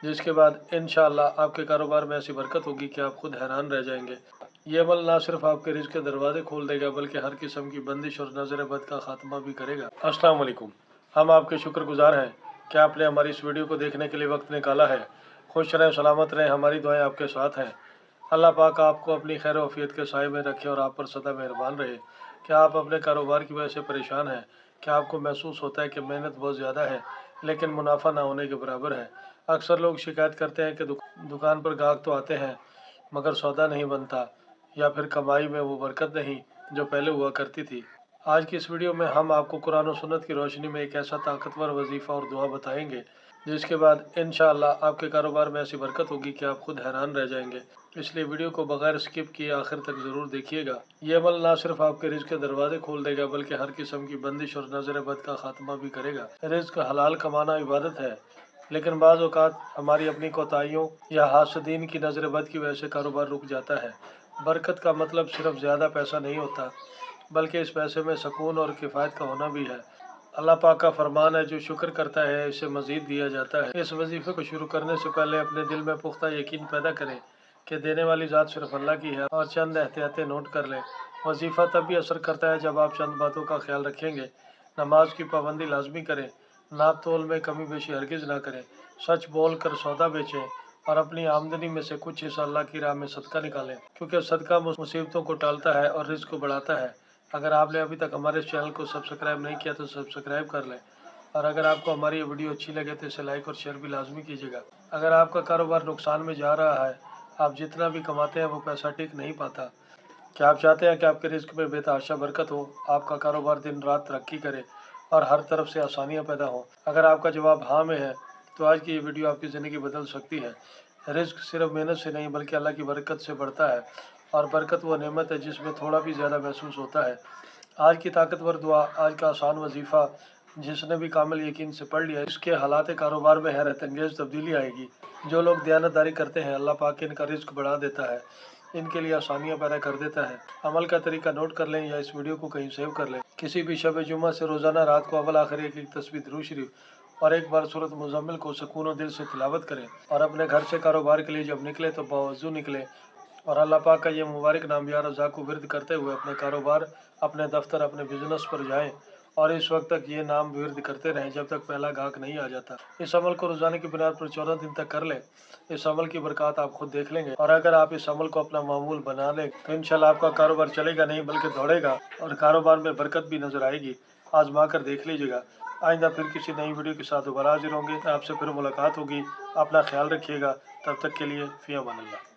जिसके बाद इंशाअल्लाह आपके कारोबार में ऐसी बरकत होगी कि आप खुद हैरान रह जाएंगे। ये अमल ना सिर्फ आपके रिज़्क़ के दरवाजे खोल देगा बल्कि हर किस्म की बंदिश और नज़र बद का खात्मा भी करेगा। अस्सलाम वालेकुम। हम आपके शुक्रगुजार हैं कि आपने हमारी इस वीडियो को देखने के लिए वक्त निकाला है। खुश रहें, सलामत रहें, हमारी दुआएं आपके साथ हैं। अल्लाह पाक आपको अपनी खैर वफ़ियत के साए में रखे और आप पर सदा मेहरबान रहे। क्या आप अपने कारोबार की वजह से परेशान हैं? क्या आपको महसूस होता है कि मेहनत बहुत ज़्यादा है लेकिन मुनाफा ना होने के बराबर है? अक्सर लोग शिकायत करते हैं कि दुकान पर ग्राहक तो आते हैं मगर सौदा नहीं बनता, या फिर कमाई में वो बरकत नहीं जो पहले हुआ करती थी। आज की इस वीडियो में हम आपको कुरान और सुन्नत की रोशनी में एक ऐसा ताकतवर वजीफ़ा और दुआ बताएंगे जिसके बाद इंशाअल्लाह आपके कारोबार में ऐसी बरकत होगी कि आप खुद हैरान रह जाएंगे। इसलिए वीडियो को बगैर स्किप किए आखिर तक ज़रूर देखिएगा। ये अमल ना सिर्फ आपके रिज़्क़ के दरवाजे खोल देगा बल्कि हर किस्म की बंदिश और नज़र बद का खात्मा भी करेगा। रिज़्क़ हलाल कमाना इबादत है, लेकिन बाज़ औक़ात हमारी अपनी कोताहियों या हासदीन की नज़र बद की वजह से कारोबार रुक जाता है। बरकत का मतलब सिर्फ ज़्यादा पैसा नहीं होता बल्कि इस पैसे में सुकून और किफ़ायत का होना भी है। अल्लाह पाक का फरमान है, जो शुक्र करता है इसे मज़ीद दिया जाता है। इस वजीफ़े को शुरू करने से पहले अपने दिल में पुख्ता यकीन पैदा करें कि देने वाली ज़ात सिर्फ अल्लाह की है और चंद एहतियातें नोट कर लें। वजीफ़ा तब भी असर करता है जब आप चंद बातों का ख्याल रखेंगे। नमाज की पाबंदी लाजमी करें, नाप तोल में कमी बेशी हरगिज़ ना करें, सच बोल कर सौदा बेचें और अपनी आमदनी में से कुछ हिस्सा अल्लाह की राह में सदका निकालें, क्योंकि सदका मुसीबतों को टालता है और रिज़्क़ को बढ़ाता है। अगर आपने अभी तक हमारे इस चैनल को सब्सक्राइब नहीं किया तो सब्सक्राइब कर लें, और अगर आपको हमारी ये वीडियो अच्छी लगे तो इसे लाइक और शेयर भी लाजमी कीजिएगा। अगर आपका कारोबार नुकसान में जा रहा है, आप जितना भी कमाते हैं वो पैसा टिक नहीं पाता, क्या आप चाहते हैं कि आपके रिज़्क़ में बेतहाशा बरकत हो, आपका कारोबार दिन रात तरक्की करे और हर तरफ से आसानियाँ पैदा हों? अगर आपका जवाब हाँ में है तो आज की ये वीडियो आपकी ज़िंदगी बदल सकती है। रिज़्क़ सिर्फ मेहनत से नहीं बल्कि अल्लाह की बरकत से बढ़ता है, और बरकत वो नेमत है जिसमें थोड़ा भी ज़्यादा महसूस होता है। आज की ताकतवर दुआ, आज का आसान वजीफ़ा जिसने भी कामिल यकीन से पढ़ लिया, इसके हालात कारोबार में हैरत अंगेज़ तब्दीली आएगी। जो लोग दयानतदारी करते हैं, अल्लाह पाक इनका रिज़्क़ बढ़ा देता है, इनके लिए आसानियाँ पैदा कर देता है। अमल का तरीका नोट कर लें या इस वीडियो को कहीं सेव कर लें। किसी भी शब जुमा से रोज़ाना रात को अव्वल आखिर एक तस्बीह दुरूद शरीफ और एक बार सूरत मुज़म्मिल को सुकून और दिल से तिलावत करें, और अपने घर से कारोबार के लिए जब निकले तो बावज़ू निकले और अल्लाह पाक का ये मुबारक नाम या रज़ाक को विर्द करते हुए अपने कारोबार, अपने दफ्तर, अपने बिजनेस पर जाएं और इस वक्त तक ये नाम विर्द करते रहें जब तक पहला गाहक नहीं आ जाता। इस अमल को रोज़ाना की बुनियाद पर 14 दिन तक कर लें। इस अमल की बरकत आप खुद देख लेंगे, और अगर आप इस अमल को अपना मामूल बना लें तो इंशाल्लाह आपका कारोबार चलेगा नहीं बल्कि दौड़ेगा और कारोबार में बरकत भी नजर आएगी। आजमा कर देख लीजिएगा। आइंदा फिर किसी नई वीडियो के साथ दोबारा हाजिर होंगे, आपसे फिर मुलाकात होगी। अपना ख्याल रखिएगा, तब तक के लिए फ़ी अमान अल्लाह।